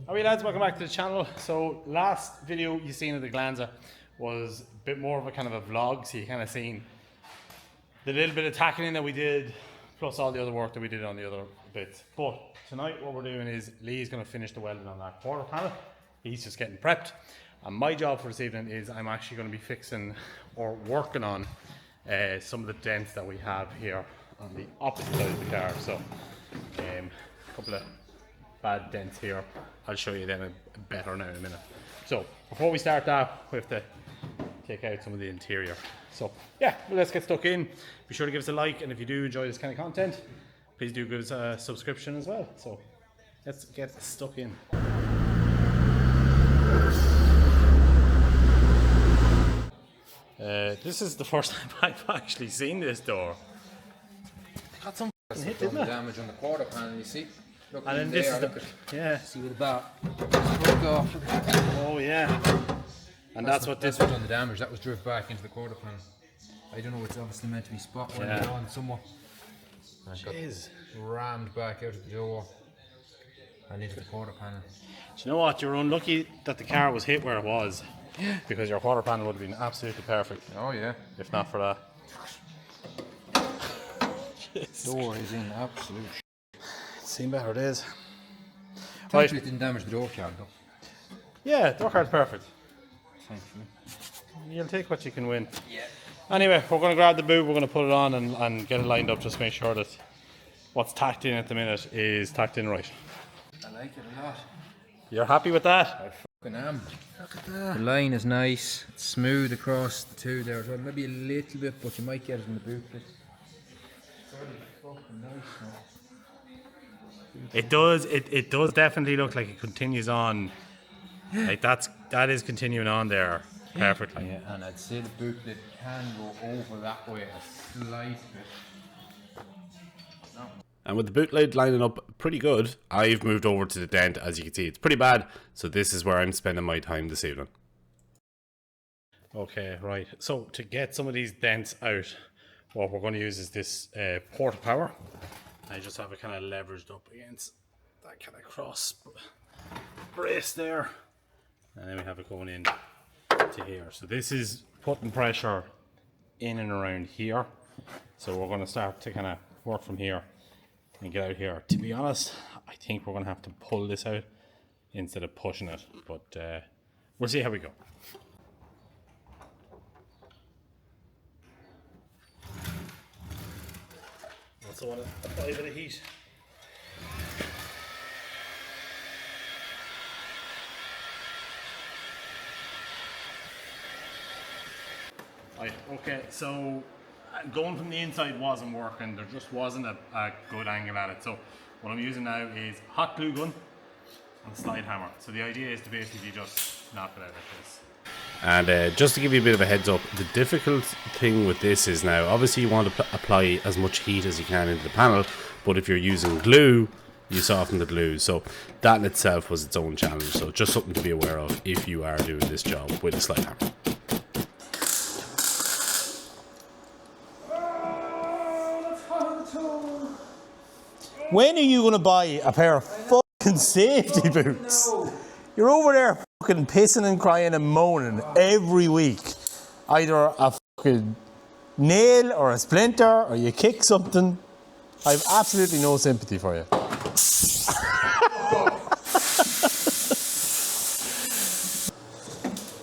Alright lads, welcome back to the channel. So last video you seen of the Glanza was a bit more of a kind of a vlog, so you kind of seen the little bit of tackling that we did plus all the other work that we did on the other bits. But tonight what we're doing is Lee's going to finish the welding on that quarter panel. He's just getting prepped, and my job for this evening is I'm actually going to be fixing or working on some of the dents that we have here on the opposite side of the car. So a couple of bad dents here. I'll show you them better now in a minute. So before we start that, we have to take out some of the interior. So yeah, well, let's get stuck in. Be sure to give us a like, and if you do enjoy this kind of content, please do give us a subscription as well. So let's get stuck in. This is the first time I've actually seen this door. Got some hit, didn't it? Damage on the quarter panel, you see. Look, And then this is the, yeah. See with the bat. Broke off. Oh yeah. And that's what this was on the damage. That was driven back into the quarter panel. I don't know. It's obviously meant to be spot welded on somewhat. And got rammed back out of the door and into the quarter panel. Do you know what? You're unlucky that the car was hit where it was, because your quarter panel would have been absolutely perfect. Oh yeah. If not for that. Door is in absolute. Seen better days. Thankfully, it didn't damage the door card though. Yeah, door card's perfect. Thankfully. You'll take what you can win. Yeah. Anyway, we're going to grab the boot, we're going to put it on and get it lined up, just to make sure that what's tacked in at the minute is tacked in right. I like it a lot. You're happy with that? I fucking am. Look at that. The line is nice. It's smooth across the two there as well. Maybe a little bit, but you might get it in the boot. Very fucking nice now. It does definitely look like it continues on. Like that is continuing on there perfectly. Yeah, and I'd say the bootlet can go over that way a slight bit. No. And with the boot lid lining up pretty good, I've moved over to the dent. As you can see, it's pretty bad, so this is where I'm spending my time this evening. Okay, right. So to get some of these dents out, what we're going to use is this port power. I just have it kind of leveraged up against that kind of cross brace there, and then we have it going in to here. So this is putting pressure in and around here. So we're going to start to kind of work from here and get out here. To be honest, I think we're going to have to pull this out instead of pushing it, but we'll see how we go. Also want to apply a bit of heat. Right, okay, so going from the inside wasn't working. There just wasn't a good angle at it. So what I'm using now is hot glue gun and a slide hammer. So the idea is to basically just knock it out like this. And just to give you a bit of a heads up, the difficult thing with this is now, obviously you want to apply as much heat as you can into the panel, but if you're using glue, you soften the glue. So that in itself was its own challenge. So just something to be aware of if you are doing this job with a slide hammer. When are you going to buy a pair of fucking safety boots? You're over there fucking pissing and crying and moaning every week. Either a fucking nail or a splinter, or you kick something. I have absolutely no sympathy for you.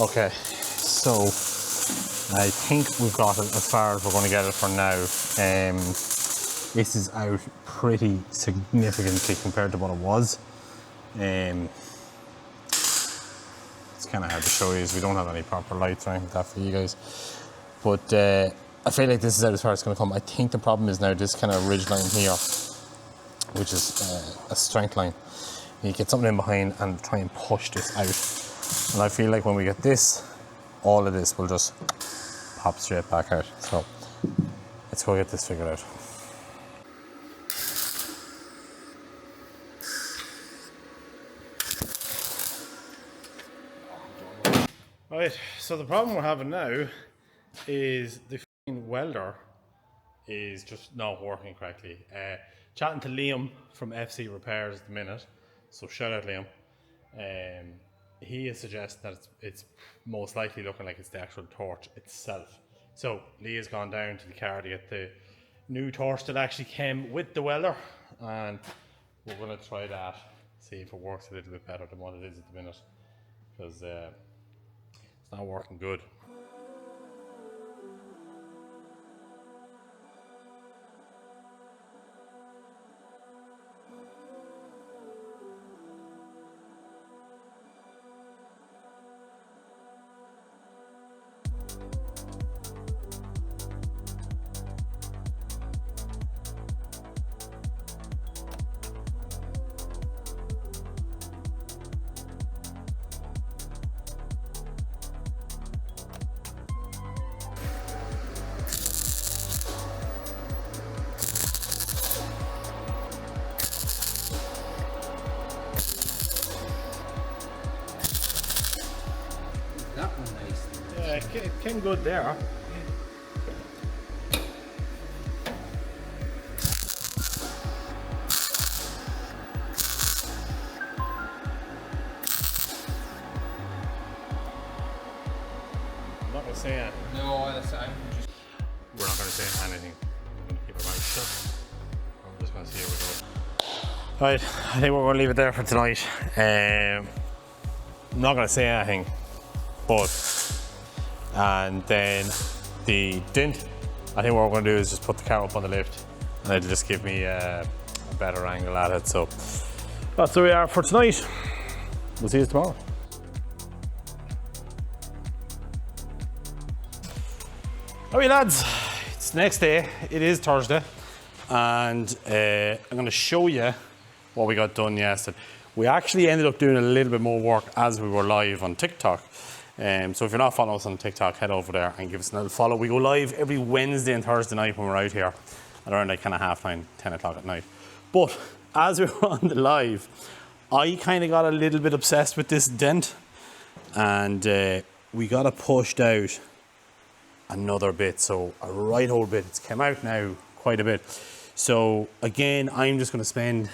Okay, so I think we've got it as far as we're going to get it for now. This is out pretty significantly compared to what it was. It's kind of hard to show you as we don't have any proper lights or anything like that for you guys. But I feel like this is out as far as it's going to come. I think the problem is now this kind of ridge line here, which is a strength line. You get something in behind and try and push this out. And I feel like when we get this, all of this will just pop straight back out. So let's go get this figured out. Right, so the problem we're having now is the welder is just not working correctly. Chatting to Liam from FC Repairs at the minute, so shout out Liam. he has suggested that it's most likely looking like it's the actual torch itself. So Lee has gone down to the car to get the new torch that actually came with the welder, and we're going to try that, see if it works a little bit better than what it is at the minute, because it's not working good. That one nice. Yeah, it came good there. I'm not going to say anything. No, I'm just. We're not going to say anything. We're going to keep our mouth shut. I'm just going to see how we go. Right, I think we're going to leave it there for tonight. I'm not going to say anything, but and then the dent, I think what we're going to do is just put the car up on the lift, and it'll just give me a better angle at it. So that's where we are for tonight. We'll see you tomorrow. Alright lads, it's the next day. It is Thursday, and I'm going to show you what we got done yesterday. We actually ended up doing a little bit more work as we were live on TikTok. So if you're not following us on TikTok, head over there and give us a little follow. We go live every Wednesday and Thursday night when we're out here at around like kind of 9:30, 10 o'clock at night. But as we were on the live, I kind of got a little bit obsessed with this dent, and we got it pushed out another bit, so a right old bit. It's come out now quite a bit. So again, I'm just going to spend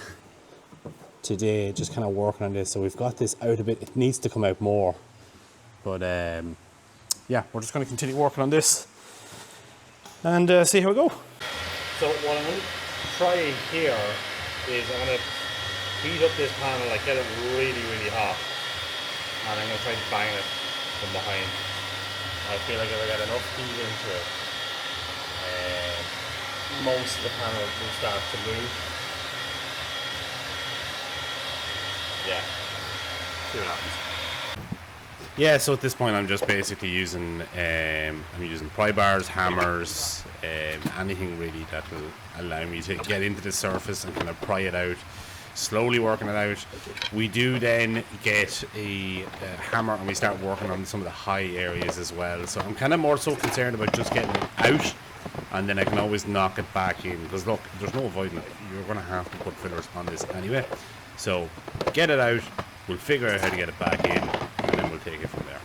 today just kind of working on this. So we've got this out a bit. It needs to come out more, but yeah, we're just going to continue working on this and see how we go. So what I'm going to try here is I'm going to heat up this panel, like get it really hot, and I'm going to try to bang it from behind. I feel like if I get enough heat into it, most of the panel will start to move. Yeah, see what happens. Yeah, so at this point I'm just basically using I'm using pry bars, hammers, anything really that will allow me to get into the surface and kind of pry it out, slowly working it out. We do then get a hammer and we start working on some of the high areas as well. So I'm kind of more so concerned about just getting it out, and then I can always knock it back in, because look, there's no avoiding it. You're going to have to put fillers on this anyway. So get it out, we'll figure out how to get it back in, and then we'll take it from there.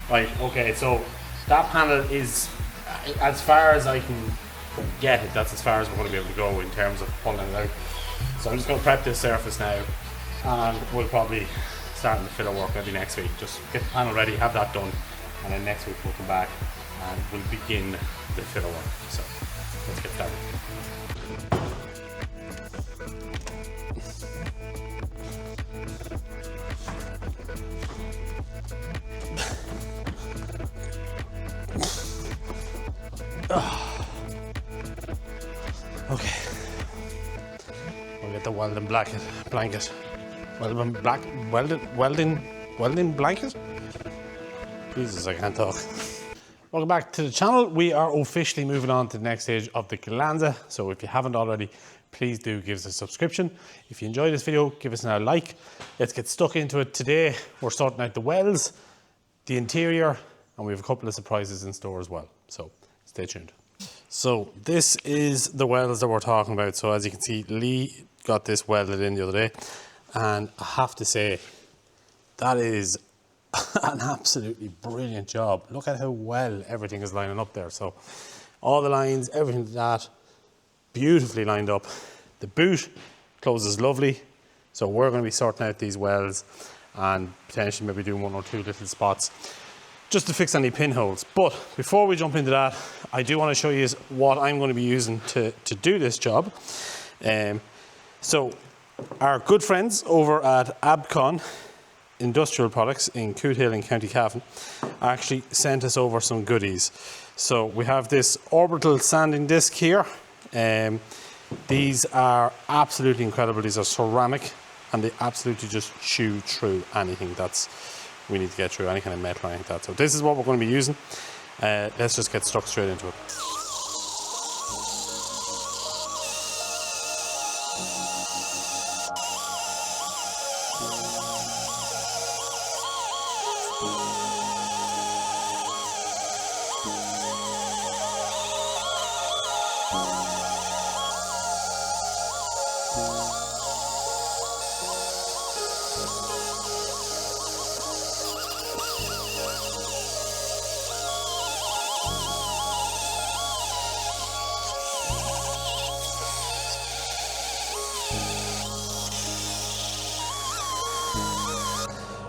Right, okay, so that panel is, as far as I can get it, that's as far as we're going to be able to go in terms of pulling it out. So I'm just going to prep this surface now, and we'll probably start the filler work maybe next week. Just get the panel ready, have that done, and then next week we'll come back and we'll begin the filler work. So let's get started. Okay, we'll get the welding blanket. Welding blanket? Jesus, I can't talk. Welcome back to the channel. We are officially moving on to the next stage of the Glanza. So if you haven't already, please do give us a subscription. If you enjoyed this video, give us a like. Let's get stuck into it. Today, we're sorting out the welds, the interior, and we have a couple of surprises in store as well. So stay tuned. So this is the welds that we're talking about. So as you can see, Lee got this welded in the other day, and I have to say that is an absolutely brilliant job. Look at how well everything is lining up there. So all the lines, everything that, beautifully lined up. The boot closes lovely. So we're going to be sorting out these welds and potentially maybe doing 1 or 2 little spots just to fix any pinholes. But before we jump into that, I do want to show you what I'm going to be using to do this job. So our good friends over at Abcon Industrial Products in Cootehill in County Cavan actually sent us over some goodies. So we have this orbital sanding disc here. These are absolutely incredible. These are ceramic and they absolutely just chew through anything that's we need to get through, any kind of metal or anything like that. So this is what we're going to be using. Let's just get stuck straight into it.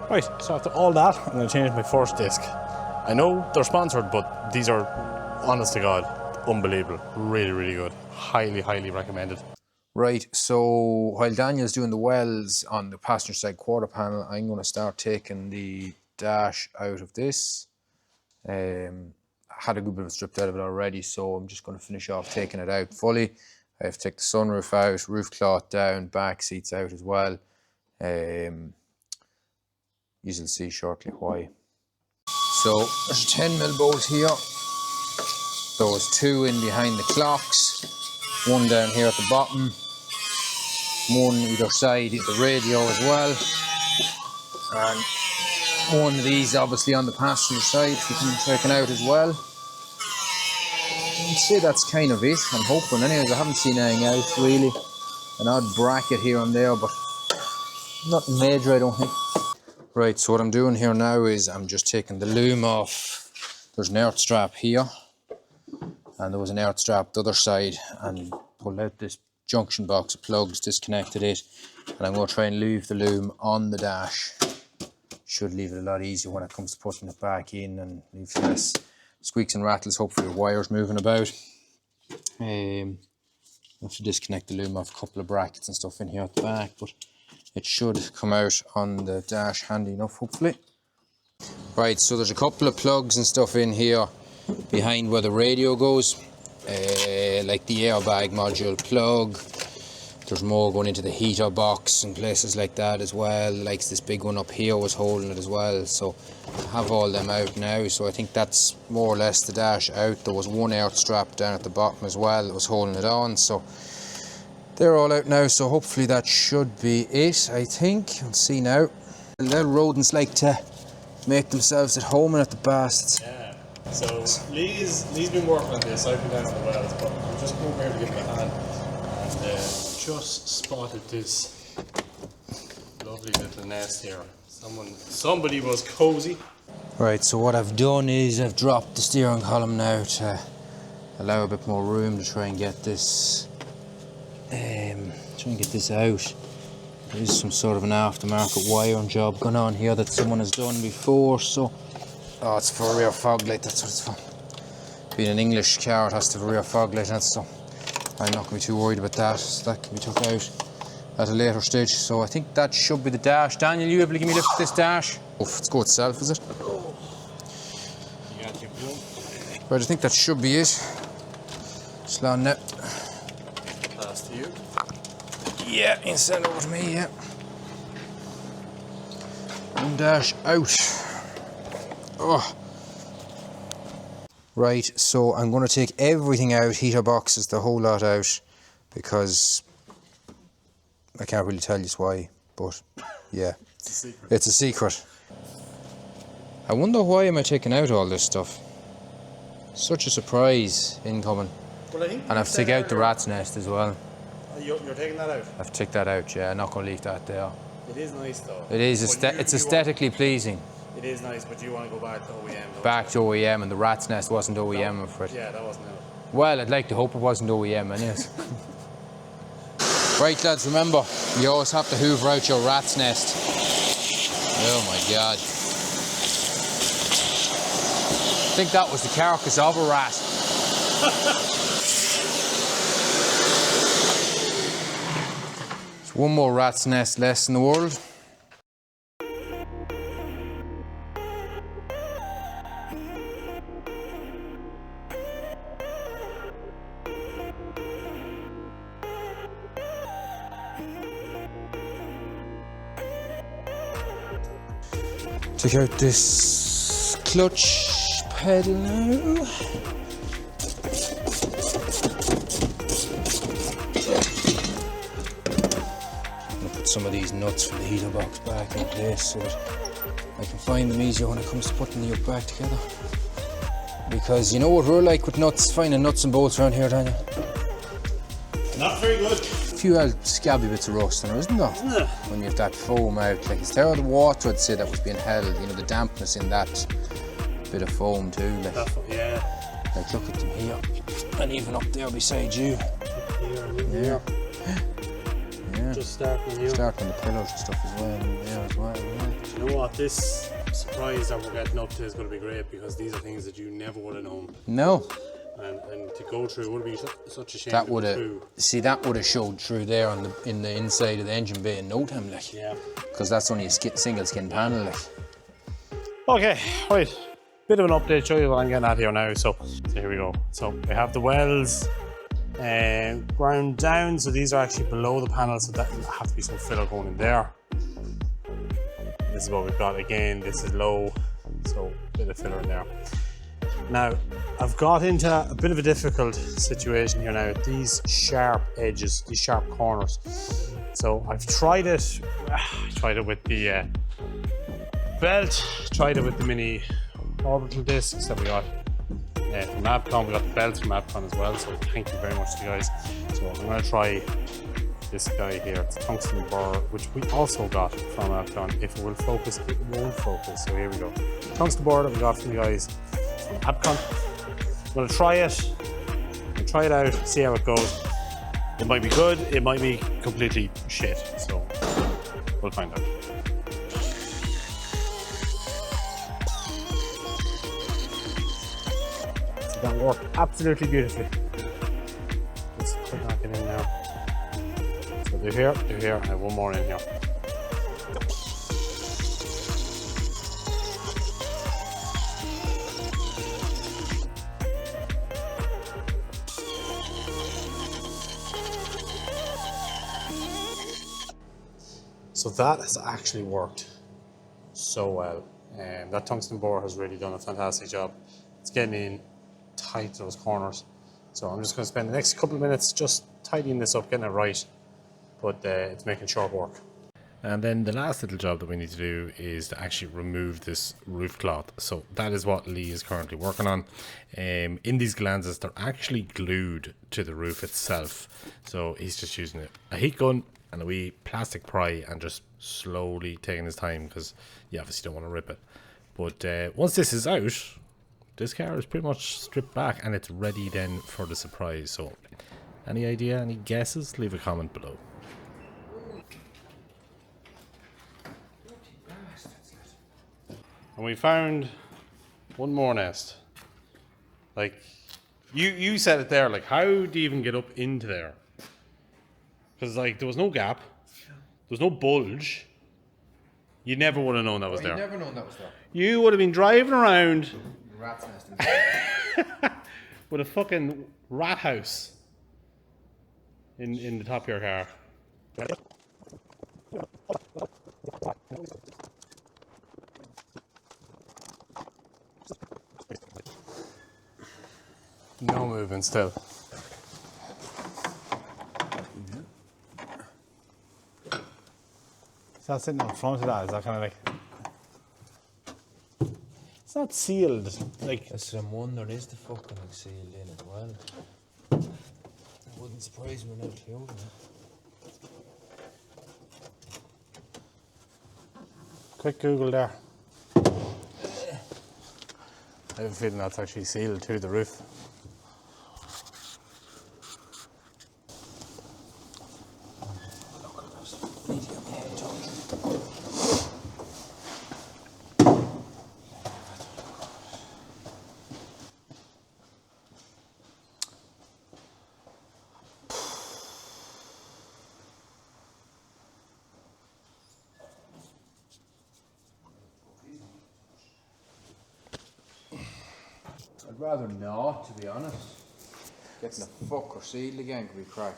Right, so after all that, I'm going to change my first disc. I know they're sponsored, but these are, honest to God, unbelievable. Really, really good. Highly, highly recommended. Right, so while Daniel's doing the welds on the passenger side quarter panel, I'm going to start taking the dash out of this. I had a good bit of it stripped out of it already, so I'm just going to finish off taking it out fully. I have to take the sunroof out, roof cloth down, back seats out as well. You'll see shortly why. So there's a 10mm bolt here. Those 2 in behind the clocks. 1 down here at the bottom. 1 either side at the radio as well. And 1 of these obviously on the passenger side, we can check it out as well. I'd say that's kind of it. I'm hoping anyways. I haven't seen anything else really. An odd bracket here and there, but nothing major I don't think. Right, so what I'm doing here now is I'm just taking the loom off. There's an earth strap here, and there was an earth strap the other side, and pulled out this junction box of plugs, disconnected it, and I'm going to try and leave the loom on the dash. Should leave it a lot easier when it comes to putting it back in, and leave less squeaks and rattles, hopefully the wires moving about. I have to disconnect the loom off a couple of brackets and stuff in here at the back, but it should come out on the dash handy enough, hopefully. Right, so there's a couple of plugs and stuff in here behind where the radio goes, like the airbag module plug. There's more going into the heater box and places like that as well. Like this big one up here was holding it as well. So I have all them out now, so I think that's more or less the dash out. There was 1 earth strap down at the bottom as well that was holding it on, so they're all out now, so hopefully that should be it, I think. Let's see now. Little rodents like to make themselves at home and at the bastards. Yeah. So Lee's been working on this. I've been down to the welds, but I'm just over here to give him a hand. And just spotted this lovely little nest here. Somebody was cozy. Right, so what I've done is I've dropped the steering column now to allow a bit more room to try and get this out. There is some sort of an aftermarket wiring job going on here that someone has done before, so it's for a rear fog light, that's what it's for. Being an English car, it has to have a rear fog light, so I'm not going to be too worried about that. So that can be took out at a later stage. So I think that should be the dash. Daniel, you able to give me a lift of this dash? Let's go itself, is it? Right, I think that should be it. Slow on now. Pass to you. Yeah, you can send over to me, yeah. One dash out. Oh. Right, so I'm going to take everything out, heater boxes, the whole lot out, because I can't really tell you why, but yeah, It's a secret. It's a secret. I wonder why am I taking out all this stuff? Such a surprise incoming. Well, I think And I have to take out the rat's nest as well. You're taking that out? I have to take that out, yeah, I'm not going to leave that there. It is nice though. It is, But it's you aesthetically pleasing. It is nice, but you want to go back to OEM. Back to OEM, and the rat's nest wasn't OEM, I'm afraid. Yeah, that wasn't it. Well, I'd like to hope it wasn't OEM, anyways. Right, lads, remember, you always have to hoover out your rat's nest. Oh my God. I think that was the carcass of a rat. There's one more rat's nest less in the world. Take out this clutch pedal now. I'll put some of these nuts from the heater box back in place so that I can find them easier when it comes to putting the yoke back together. Because you know what we're like with nuts, finding nuts and bolts around here, Daniel? Not very good. A few scabby bits of rust in there, isn't there? Yeah. When you have that foam out, like it's there the water, I'd say, that was being held, you know, the dampness in that bit of foam too. Like, Yeah. like look at them here, and even up there beside you. Here. Yeah. Just starting here. Starting the pillars and stuff as well. Yeah, as well. Yeah. You know what? This surprise that we're getting up to is going to be great because these are things that you never would have known. No. And to go through would be such a shame. That to would go have, through. see, that would have showed through there on in the inside of the engine bay in no time, like. Yeah. Because that's only a single skin panel, like. Okay, right. Bit of an update, show you what I'm getting at here now. So here we go. So we have the welds ground down. So these are actually below the panel, so that have to be some filler going in there. This is what we've got again. This is low, so a bit of filler in there. Now, I've got into a bit of a difficult situation here now. These sharp edges, these sharp corners. So I've tried it. Tried it with the belt. Tried it with the mini orbital discs that we got from Avcon. We got the belts from Avcon as well. So thank you very much to you guys. So I'm going to try this guy here. It's a tungsten burr, which we also got from Avcon. If it will focus, it won't focus. So here we go. Tungsten burr that we got from you guys from Avcon. I'm going to try it. Try it out, see how it goes. It might be good, it might be completely shit. So we'll find out. So that worked absolutely beautifully. Let's put that in now. So they're here, and I have one more in here. So that has actually worked so well. That tungsten bore has really done a fantastic job. It's getting in tight to those corners. So I'm just going to spend the next couple of minutes just tidying this up, getting it right. But it's making short work. And then the last little job that we need to do is to actually remove this roof cloth. So that is what Lee is currently working on. In these Glanzas, they're actually glued to the roof itself. So he's just using a heat gun and a wee plastic pry and just slowly taking his time because you obviously don't want to rip it. But once this is out, this car is pretty much stripped back and it's ready then for the surprise. So any idea, any guesses? Leave a comment below. And we found one more nest. Like, you said it there, like, how do you even get up into there? Because, like, there was no gap. There was no bulge. You never would have known that was there. You never known that was there. You would have been driving around Rat's nest. with a fucking rat house in the top of your car. No movement still. It's not sitting in front of that, is that kind of like... It's not sealed, like... That's some wonder is the fucking sealed in as well. It wouldn't surprise me now to open it. Quick Google there. I have a feeling that's actually sealed to the roof. I'd rather not, to be honest. Getting the fucker sealed again could be crack.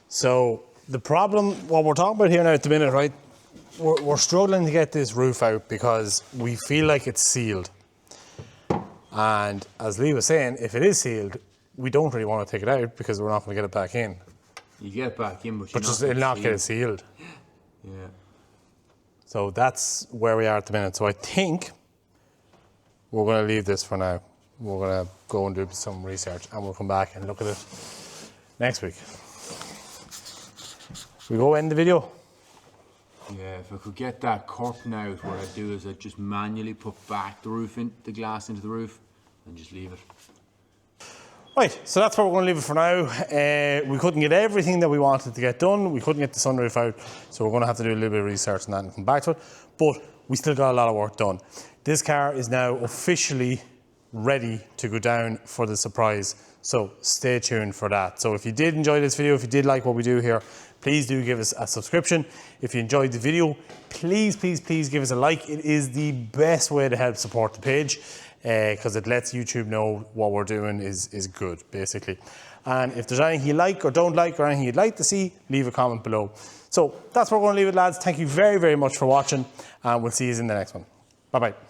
So the problem, what we're talking about here now at the minute, right? We're struggling to get this roof out because we feel like it's sealed. And as Lee was saying, if it is sealed, we don't really want to take it out because we're not going to get it back in. You get it back in, but But just it'll not get it sealed. Yeah. So that's where we are at the minute. So I think we're going to leave this for now. We're going to go and do some research and we'll come back and look at it next week. We go end the video. Yeah, if I could get that curtain out, what I'd do is I'd just manually put back the roof in, the glass into the roof and just leave it. Right, so that's where we're going to leave it for now. We couldn't get everything that we wanted to get done. We couldn't get the sunroof out, so we're going to have to do a little bit of research on that and come back to it. But we still got a lot of work done. This car is now officially ready to go down for the surprise. So stay tuned for that. So if you did enjoy this video, if you did like what we do here, please do give us a subscription. If you enjoyed the video, please give us a like. It is the best way to help support the page because it lets YouTube know what we're doing is good, basically. And if there's anything you like or don't like or anything you'd like to see, leave a comment below. So that's where we're going to leave it, lads. Thank you very much for watching and we'll see you in the next one. Bye-bye.